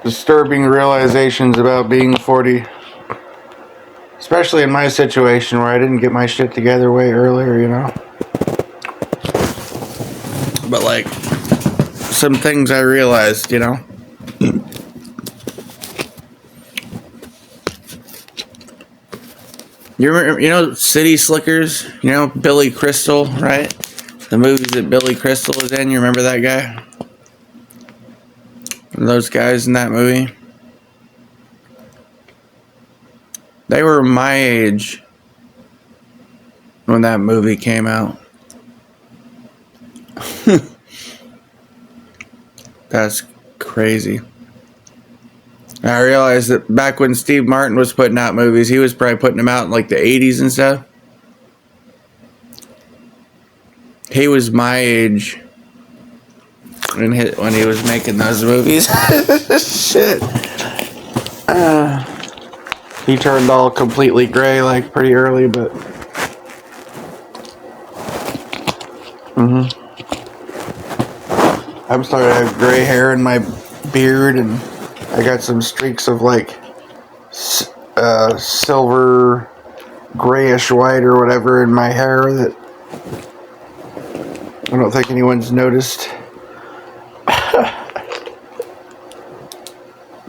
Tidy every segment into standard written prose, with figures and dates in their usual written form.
disturbing realizations about being 40. Especially in my situation where I didn't get my shit together way earlier, you know? But, like, some things I realized, you know? You remember, you know, City Slickers? You know, Billy Crystal, right? The movies that Billy Crystal was in. You remember that guy? Those guys in that movie? They were my age when that movie came out. That's crazy. I realized that back when Steve Martin was putting out movies, he was probably putting them out in like the 80s and stuff. He was my age when he was making those movies. Shit. He turned all completely gray like pretty early, but... I'm starting to have gray hair in my beard, and I got some streaks of like silver, grayish white or whatever in my hair that I don't think anyone's noticed.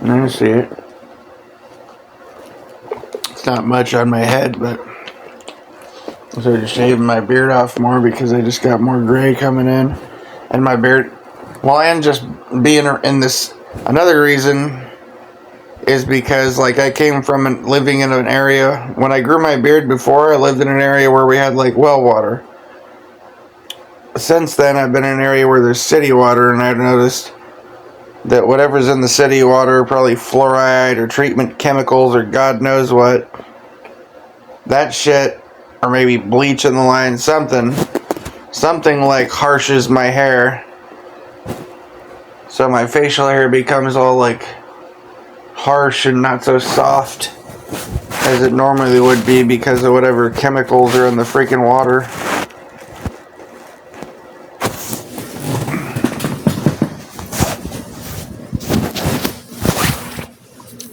I see it. It's not much on my head, but I started shaving my beard off more because I just got more gray coming in. And my beard, well, and just being in this, another reason is because, like, I came from living in an area, when I grew my beard before, I lived in an area where we had, like, well water. Since then, I've been in an area where there's city water, and I've noticed that whatever's in the city water, probably fluoride or treatment chemicals or God knows what, that shit, or maybe bleach in the line, something like harshes my hair. So my facial hair becomes all like harsh and not so soft as it normally would be because of whatever chemicals are in the freaking water.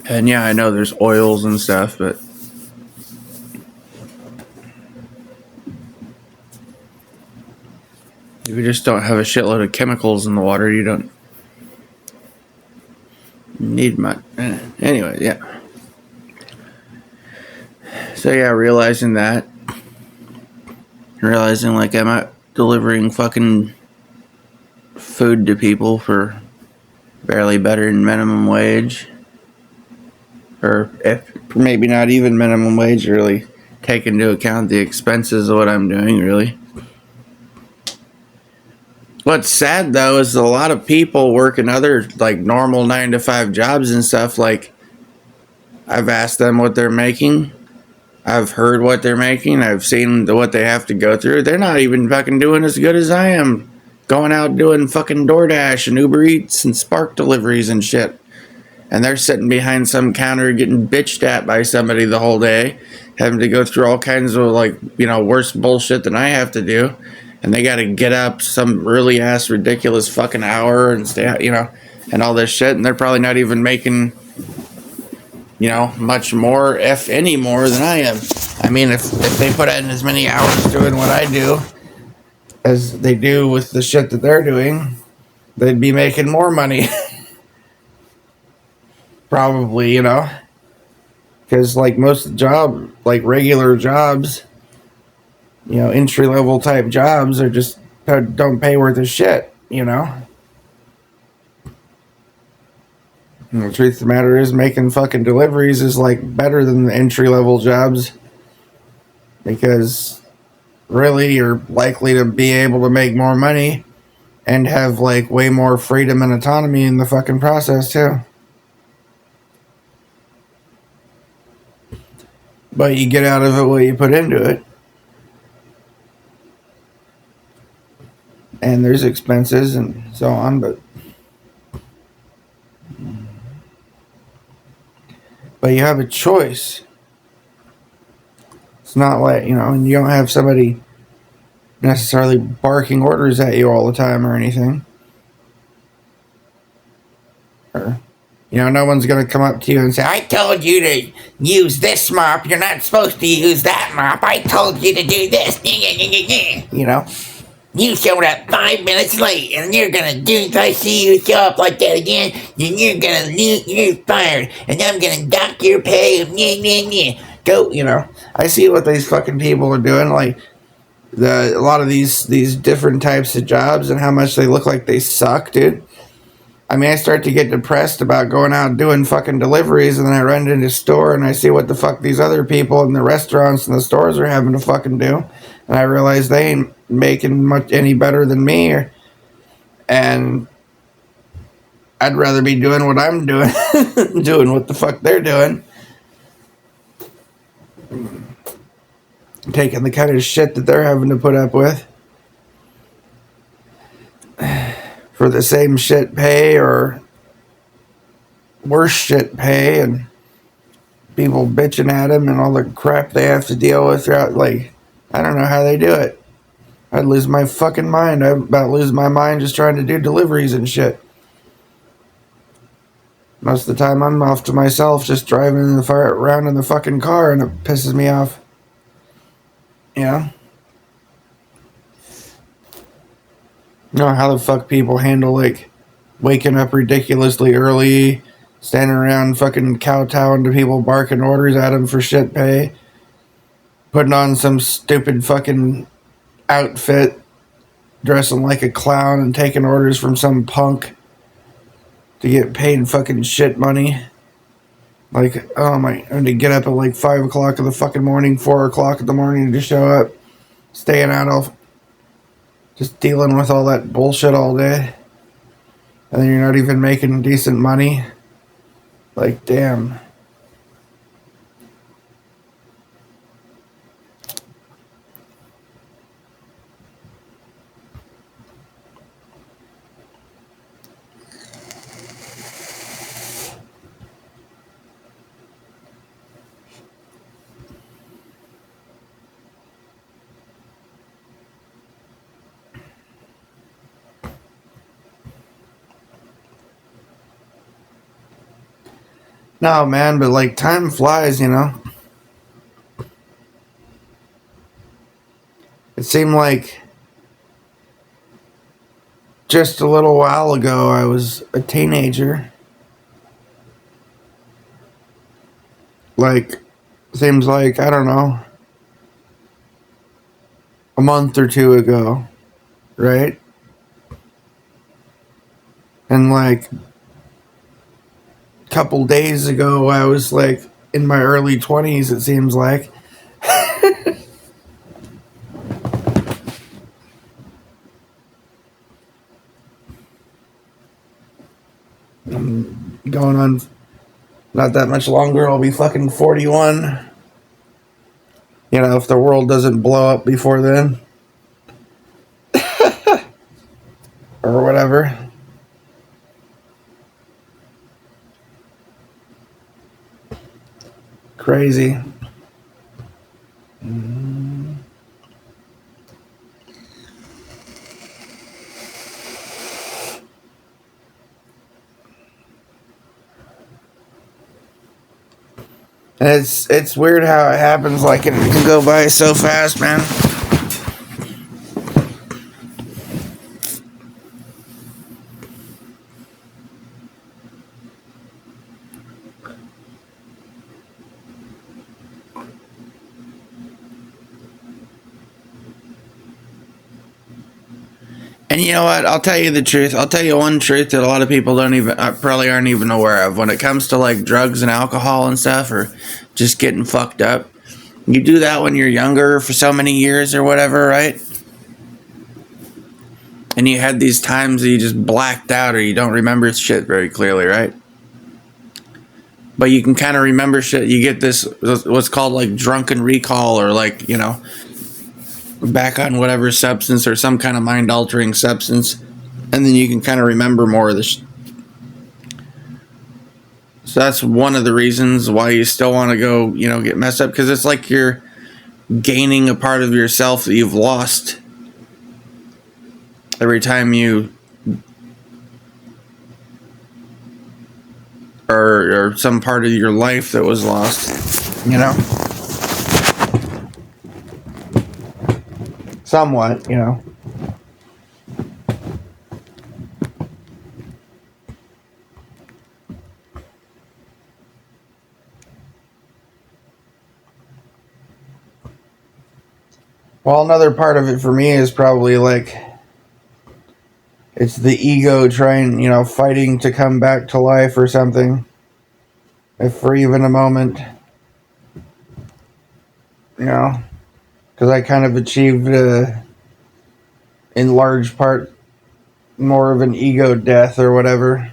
And yeah, I know there's oils and stuff, but if you just don't have a shitload of chemicals in the water, you don't need much. Anyway, yeah. So yeah, realizing like I'm not delivering fucking food to people for barely better than minimum wage. Or if maybe not even minimum wage, really take into account the expenses of what I'm doing, really. What's sad though is a lot of people working other like normal 9-to-5 jobs and stuff. Like, I've asked them what they're making, I've heard what they're making, I've seen what they have to go through. They're not even fucking doing as good as I am, going out doing fucking DoorDash and Uber Eats and Spark deliveries and shit. And they're sitting behind some counter getting bitched at by somebody the whole day, having to go through all kinds of, like, you know, worse bullshit than I have to do. And they got to get up some really ass ridiculous fucking hour and stay, you know, and all this shit. And they're probably not even making, you know, much more, if any more, than I am. I mean, if they put in as many hours doing what I do as they do with the shit that they're doing, they'd be making more money. Probably, you know, because like most job, like regular jobs, you know, entry level type jobs are just don't pay worth of shit, you know. And the truth of the matter is, making fucking deliveries is like better than the entry level jobs, because really you're likely to be able to make more money and have like way more freedom and autonomy in the fucking process too. But you get out of it what you put into it. And there's expenses and so on, but you have a choice. It's not like, you know, and you don't have somebody necessarily barking orders at you all the time or anything. Or You know, no one's going to come up to you and say, I told you to use this mop. You're not supposed to use that mop. I told you to do this. You know, you showed up 5 minutes late and you're going to do, if I see you show up like that again, then you're fired. And I'm going to dock your pay. Go, you know. I see what these fucking people are doing. Like, a lot of these different types of jobs and how much they look like they suck, dude. I mean, I start to get depressed about going out and doing fucking deliveries, and then I run into a store and I see what the fuck these other people in the restaurants and the stores are having to fucking do, and I realize they ain't making much any better than me, and I'd rather be doing what I'm doing, doing what the fuck they're doing, taking the kind of shit that they're having to put up with for the same shit pay or worse shit pay, and people bitching at them and all the crap they have to deal with throughout. Like, I don't know how they do it. I'd lose my fucking mind. I'm about losing my mind just trying to do deliveries and shit. Most of the time I'm off to myself just driving around in the fucking car, and it pisses me off. You know? You know how the fuck people handle, like, waking up ridiculously early, standing around fucking kowtowing to people barking orders at them for shit pay, putting on some stupid fucking outfit, dressing like a clown and taking orders from some punk to get paid fucking shit money. Like, oh my, I had to get up at like 5 o'clock in the fucking morning, 4 o'clock in the morning to show up, staying out of, just dealing with all that bullshit all day. And then you're not even making decent money. Like, damn. No, man, but like time flies, you know? It seemed like just a little while ago I was a teenager. Like, seems like, I don't know, a month or two ago, right? And like a couple days ago I was like in my early 20s, it seems like. I'm going on not that much longer, I'll be fucking 41. You know, if the world doesn't blow up before then. Or whatever. Crazy. And it's weird how it happens. Like, it can go by so fast, man. And you know what? I'll tell you the truth. I'll tell you one truth that a lot of people don't even probably aren't even aware of. When it comes to like drugs and alcohol and stuff, or just getting fucked up, you do that when you're younger for so many years or whatever, right? And you had these times that you just blacked out or you don't remember shit very clearly, right? But you can kind of remember shit. You get this, what's called like drunken recall, or like, you know, back on whatever substance or some kind of mind altering substance. And then you can kind of remember more of the So that's one of the reasons why you still want to go, you know, get messed up. Because it's like you're gaining a part of yourself that you've lost every time you or some part of your life that was lost, you know? Somewhat, you know. Well, another part of it for me is probably like it's the ego trying, you know, fighting to come back to life or something. If for even a moment, you know, because I kind of achieved, in large part, more of an ego death or whatever.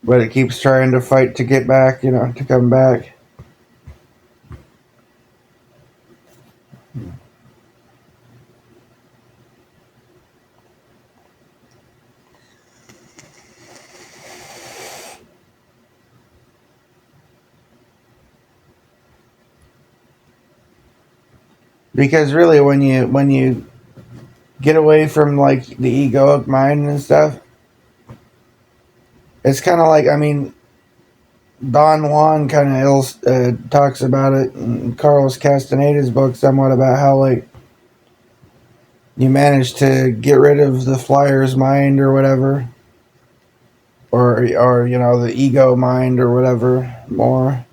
But it keeps trying to fight to get back, you know, to come back. Because really, when you get away from like the egoic mind and stuff, it's kind of like, I mean, Don Juan kind of talks about it in Carlos Castaneda's book somewhat about how like you manage to get rid of the flyer's mind or whatever, or you know, the ego mind or whatever more,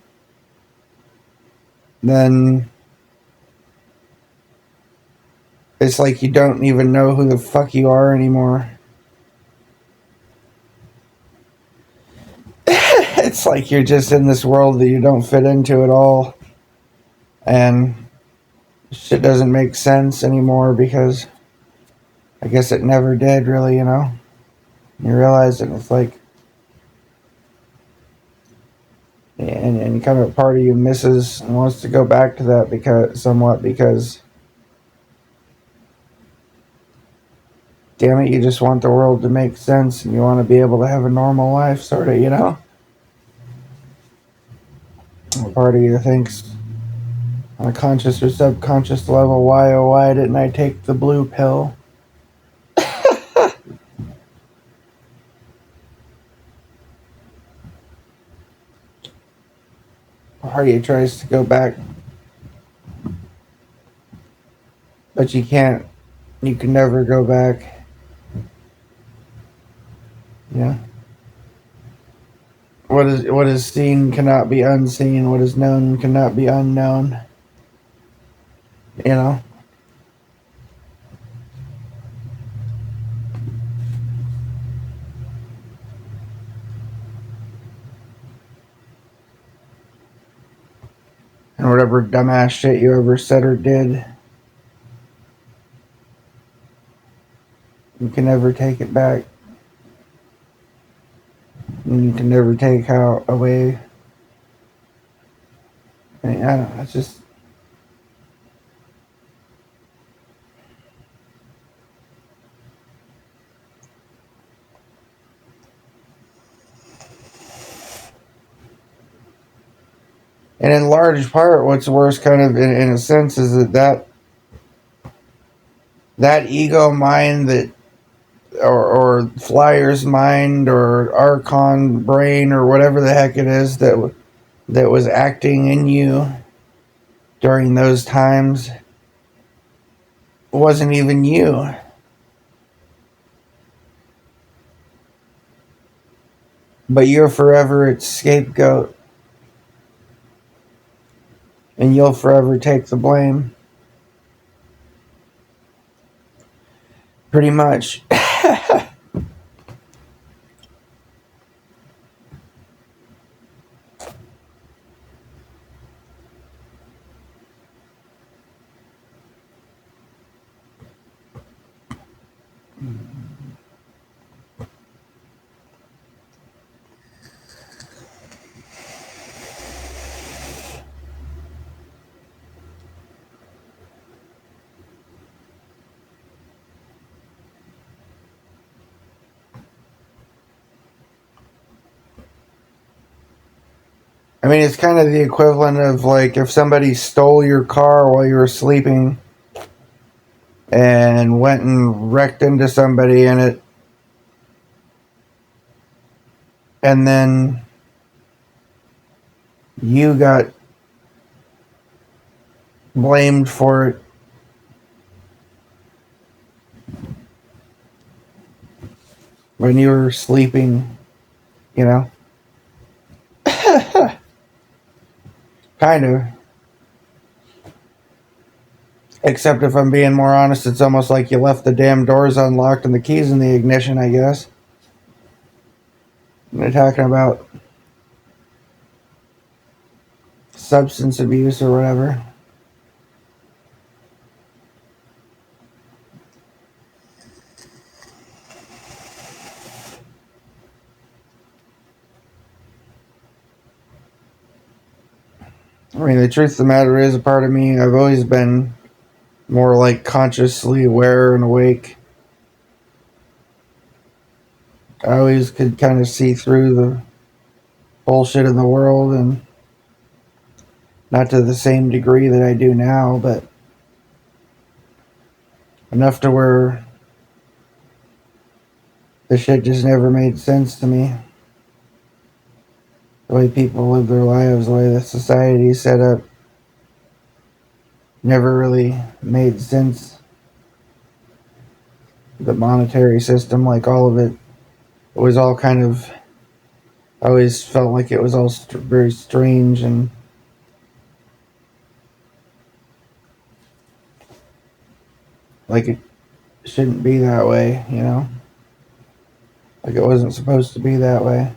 then it's like you don't even know who the fuck you are anymore. It's like you're just in this world that you don't fit into at all, and shit doesn't make sense anymore because I guess it never did really, you know. You realize that it's like, and kind of part of you misses and wants to go back to that because damn it, you just want the world to make sense and you want to be able to have a normal life, sort of, you know. Part of you thinks on a conscious or subconscious level, why oh why didn't I take the blue pill? Part of you tries to go back, but you can't. You can never go back. Yeah. What is seen cannot be unseen. What is known cannot be unknown. You know. And whatever dumbass shit you ever said or did, you can never take it back. And you can never take how away. I mean, I don't know. It's just. And in large part, what's worse, kind of in a sense, is that ego mind or Flyer's mind or Archon brain or whatever the heck it is that was acting in you during those times wasn't even you. But you're forever its scapegoat. And you'll forever take the blame. Pretty much. I mean, it's kind of the equivalent of like if somebody stole your car while you were sleeping and went and wrecked into somebody in it, and then you got blamed for it when you were sleeping, you know? Kind of. Except if I'm being more honest, it's almost like you left the damn doors unlocked and the keys in the ignition, I guess. They're talking about substance abuse or whatever. I mean, the truth of the matter is, a part of me, I've always been more like consciously aware and awake. I always could kind of see through the bullshit in the world, and not to the same degree that I do now, but enough to where the shit just never made sense to me. The way people live their lives, the way the society is set up, never really made sense. The monetary system, like all of it, was all kind of, I always felt like it was all very strange and like it shouldn't be that way, you know? Like it wasn't supposed to be that way.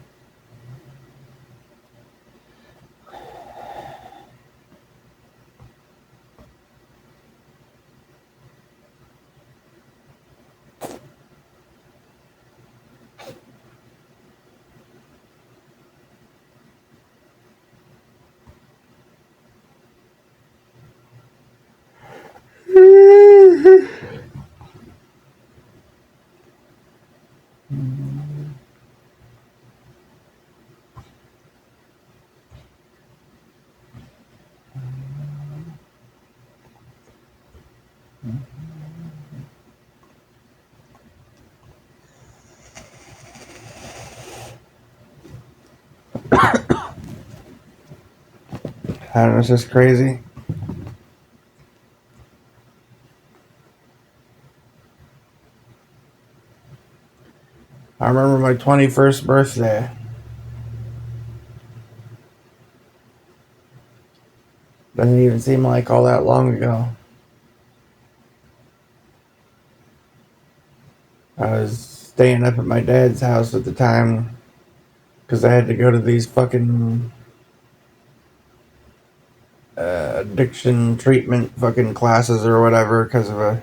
I don't know, it's just crazy. I remember my 21st birthday. Doesn't even seem like all that long ago. I was staying up at my dad's house at the time because I had to go to these fucking addiction treatment fucking classes or whatever because of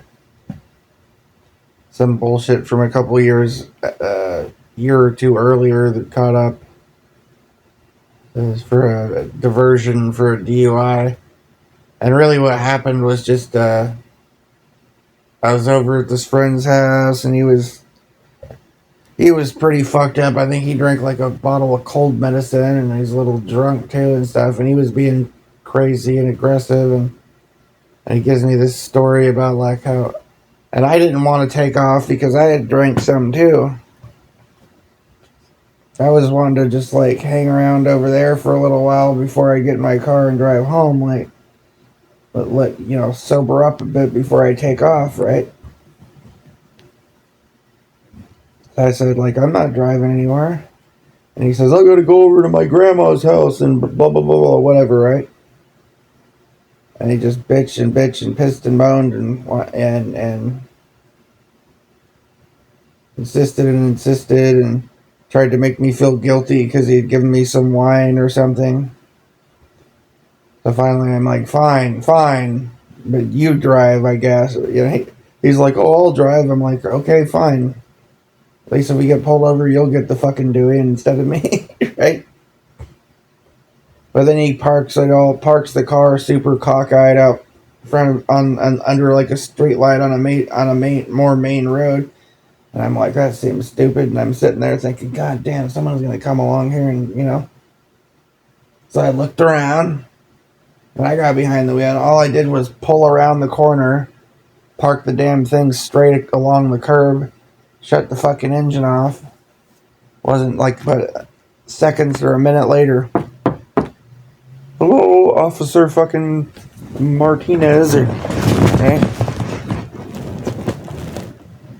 some bullshit from a couple years, year or two earlier that caught up. It was for a diversion for a DUI. And really what happened was just, I was over at this friend's house and he was pretty fucked up. I think he drank like a bottle of cold medicine and he's a little drunk too and stuff. And he was being crazy and aggressive. And he gives me this story about like how, and I didn't want to take off because I had drank some too. I was wanting to just like hang around over there for a little while before I get in my car and drive home, like let you know, sober up a bit before I take off, right? So I said, like, I'm not driving anywhere. And he says, I gotta go over to my grandma's house and blah blah blah blah whatever, right? And he just bitched and pissed and moaned and insisted and tried to make me feel guilty because he'd given me some wine or something. So finally I'm like, fine, but you drive, I guess. You know, he's like, oh, I'll drive. I'm like, okay, fine. At least if we get pulled over, you'll get the fucking doing instead of me, right? But then he parks the car super cockeyed out front of, on under like a street light on a more main road. And I'm like, that seems stupid. And I'm sitting there thinking, God damn, someone's going to come along here and, you know. So I looked around and I got behind the wheel. And all I did was pull around the corner, park the damn thing straight along the curb, shut the fucking engine off. Wasn't like, but seconds or a minute later. Hello, Officer fucking Martinez. Okay.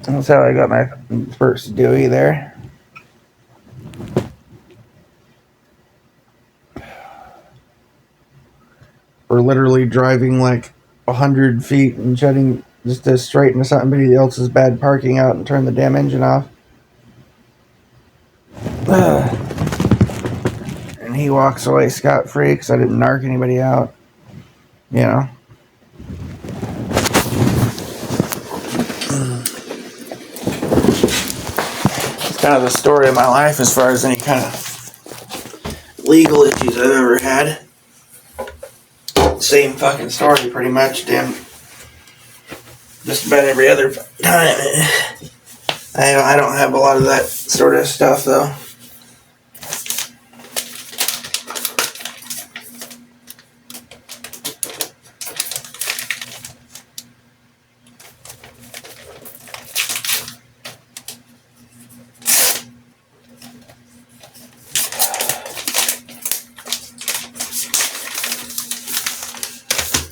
That's how I got my first Dewey there. We're literally driving like 100 feet and jetting just to straighten somebody else's bad parking out and turn the damn engine off. And he walks away scot-free because I didn't narc anybody out. You know. It's kind of the story of my life as far as any kind of legal issues I've ever had. Same fucking story pretty much, damn. Just about every other time. I don't have a lot of that sort of stuff though.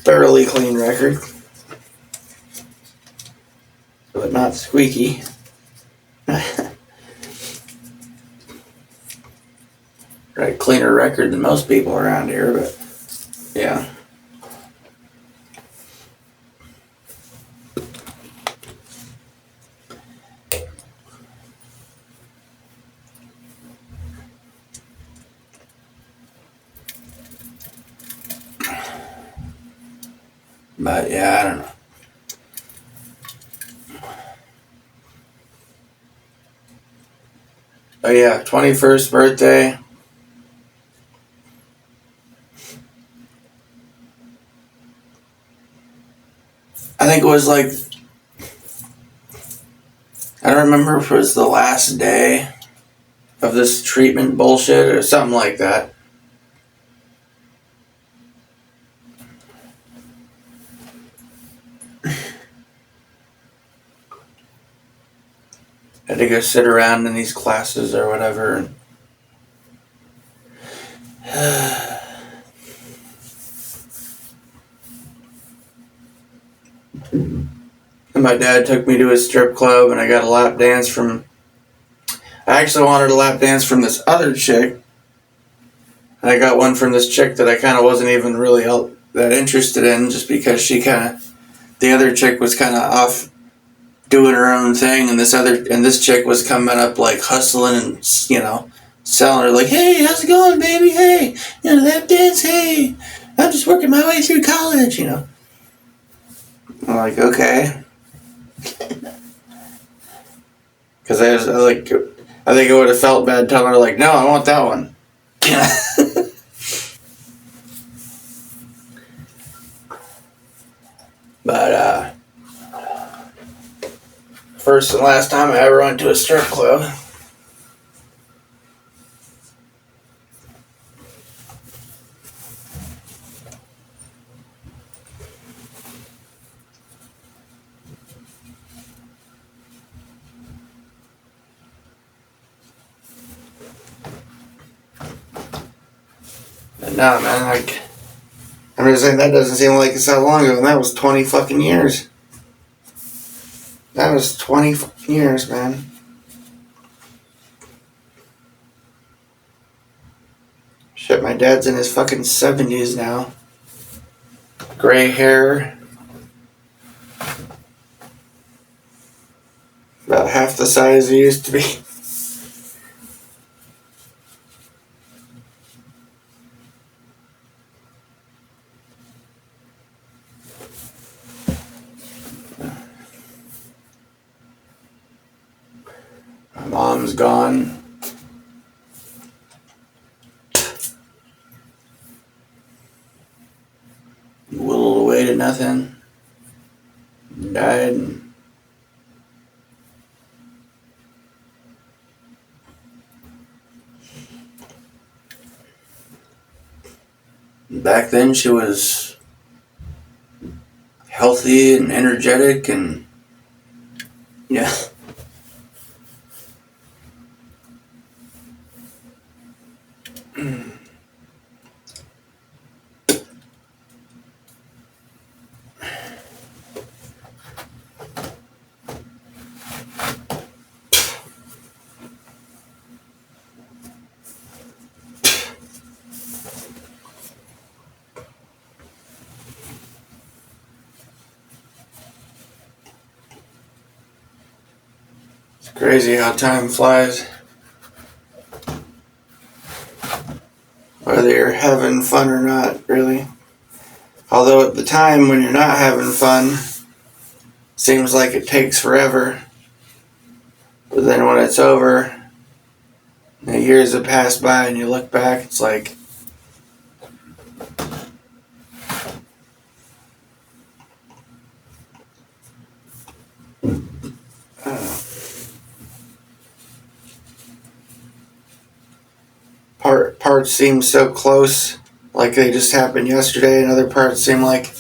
Thoroughly clean record, but not squeaky. Right, cleaner record than most people around here, but yeah. But yeah, I don't know. Oh yeah, 21st birthday. I think it was like, I don't remember if it was the last day of this treatment bullshit or something like that. Had to go sit around in these classes or whatever. And my dad took me to a strip club and I got a lap dance from, I actually wanted a lap dance from this other chick. And I got one from this chick that I kind of wasn't even really that interested in, just because she kind of, the other chick was kind of off doing her own thing, and this chick was coming up like hustling and, you know, selling her like, hey, how's it going, baby? Hey, you know, lap dance, hey, I'm just working my way through college, you know. I'm like, okay. Because I think I would have felt bad telling her like, no, I want that one. But first and last time I ever went to a strip club. But no, man, like, I'm just saying that doesn't seem like it's that long ago, and that was 20 fucking years. That was 20 fucking years, man. Shit, my dad's in his fucking 70s now. Gray hair. About half the size he used to be. My mom's gone. Whittled away to nothing. Died. Back then she was healthy and energetic and yeah. It's crazy how time flies. Whether you're having fun or not, really. Although at the time when you're not having fun, seems like it takes forever. But then when it's over, the years have passed by and you look back, it's like, parts seem so close, like they just happened yesterday, and other parts seem like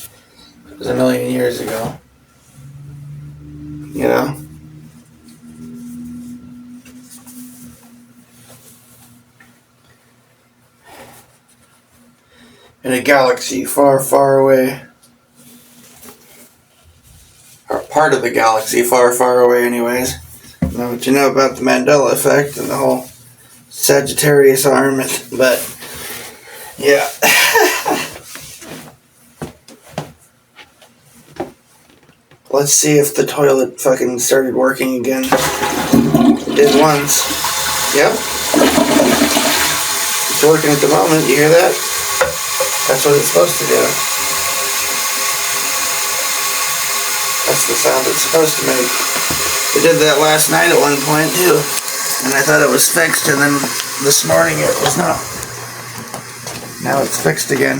it was a million years ago. You know? In a galaxy far, far away. Or part of the galaxy far, far away, anyways. Know what you know about the Mandela effect and the whole Sagittarius arm, but yeah. Let's see if the toilet fucking started working again. It did once. Yep. It's working at the moment. You hear that? That's what it's supposed to do. That's the sound it's supposed to make. It did that last night at one point too. And I thought it was fixed, and then this morning it was not. Now it's fixed again.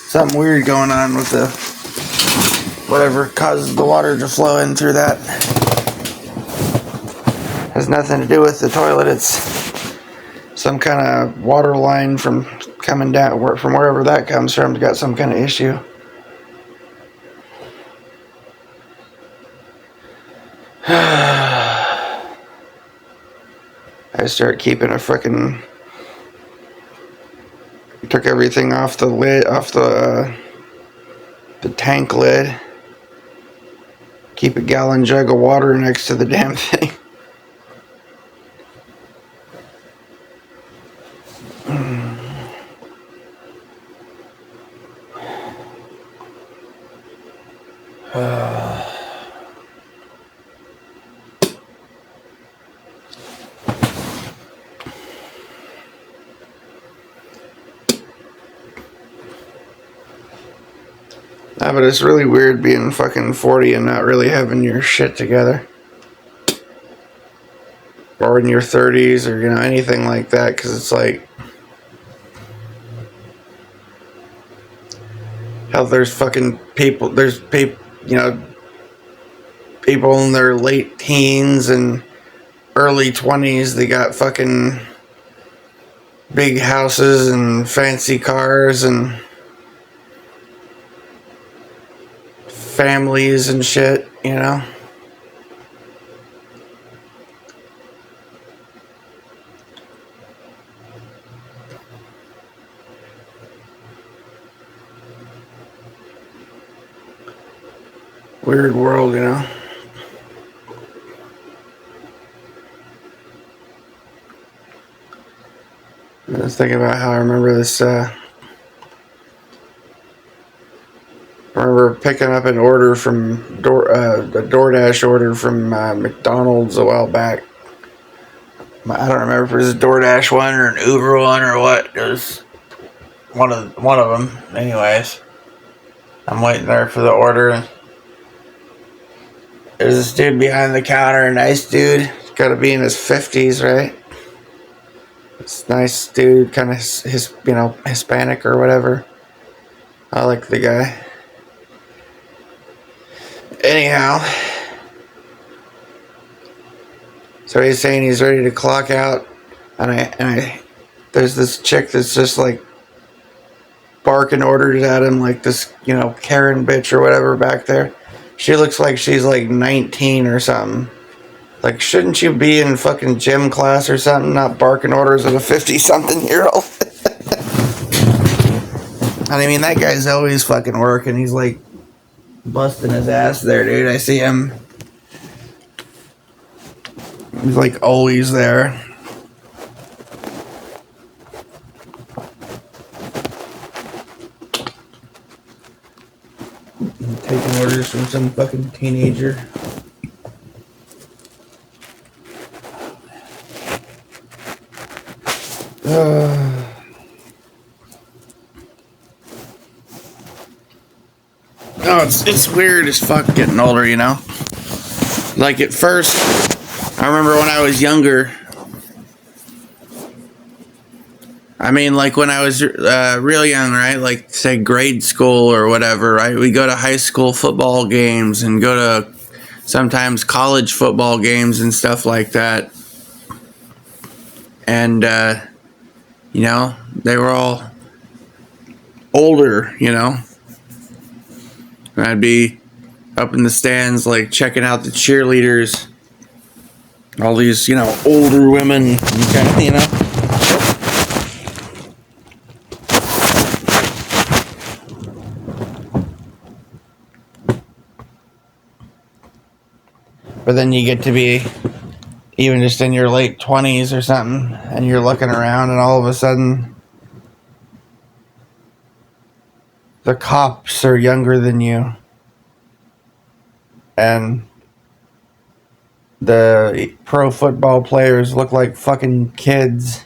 Something weird going on with the whatever caused the water to flow in through that. Has nothing to do with the toilet. It's some kind of water line from coming down from wherever that comes from. It's got some kind of issue. I start keeping a frickin' took everything off the lid, off the tank lid. Keep a gallon jug of water next to the damn thing. Nah, but it's really weird being fucking 40 and not really having your shit together. Or in your 30s or, you know, anything like that, because it's like, hell, there's fucking people, there's people, you know, people in their late teens and early 20s, they got fucking big houses and fancy cars and families and shit, you know? Weird world, you know? I was thinking about how I remember this, I remember picking up an order from a DoorDash order from McDonald's a while back. I don't remember if it was a DoorDash one or an Uber one or what. It was one of them. Anyways, I'm waiting there for the order. There's this dude behind the counter, a nice dude. He's got to be in his 50s, right? This nice dude, kind of his, you know, Hispanic or whatever. I like the guy. Anyhow, so he's saying he's ready to clock out, and I there's this chick that's just like barking orders at him like this, you know, Karen bitch or whatever back there. She looks like she's like 19 or something. Like, shouldn't you be in fucking gym class or something, not barking orders at a 50-something-year-old? And I mean, that guy's always fucking working. He's like busting his ass there, dude. I see him. He's like always there. Taking orders from some fucking teenager. No, it's weird as fuck getting older, you know? Like at first, I remember when I was younger. I mean, like when I was real young, right? Like, say, grade school or whatever, right? We go to high school football games and go to sometimes college football games and stuff like that. And, you know, they were all older, you know? And I'd be up in the stands, like, checking out the cheerleaders. All these, you know, older women, kind of, you know? But then you get to be even just in your late 20s or something, and you're looking around, and all of a sudden, the cops are younger than you. And the pro football players look like fucking kids.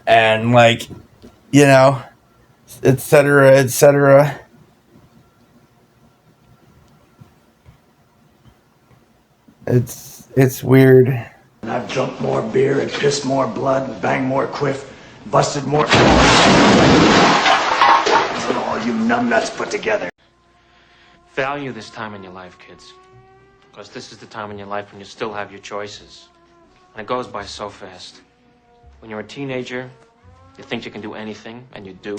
And, like, you know, etc., etc. It's weird. And I've drunk more beer and pissed more blood and banged more quiff, busted more than all you numbnuts put together. Value this time in your life, kids. Because this is the time in your life when you still have your choices. And it goes by so fast. When you're a teenager, you think you can do anything, and you do.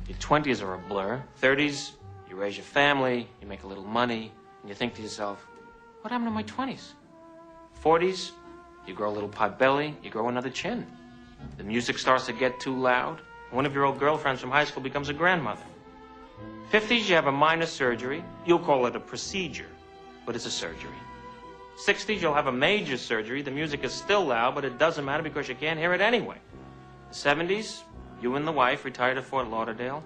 Your 20s are a blur. 30s, you raise your family, you make a little money, and you think to yourself, what happened to my 20s? 40s, you grow a little pot belly, you grow another chin. The music starts to get too loud. One of your old girlfriends from high school becomes a grandmother. 50s, you have a minor surgery. You'll call it a procedure, but it's a surgery. 60s, you'll have a major surgery. The music is still loud, but it doesn't matter because you can't hear it anyway. 70s, you and the wife retire to Fort Lauderdale.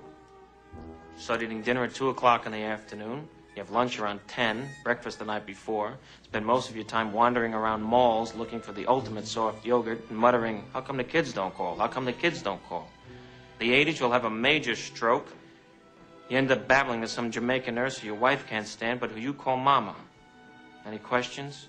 Start eating dinner at 2 o'clock in the afternoon. You have lunch around 10, breakfast the night before. Spend most of your time wandering around malls looking for the ultimate soft yogurt and muttering, how come the kids don't call? How come the kids don't call? The 80s, you'll have a major stroke. You end up babbling to some Jamaican nurse who your wife can't stand, but who you call mama. Any questions?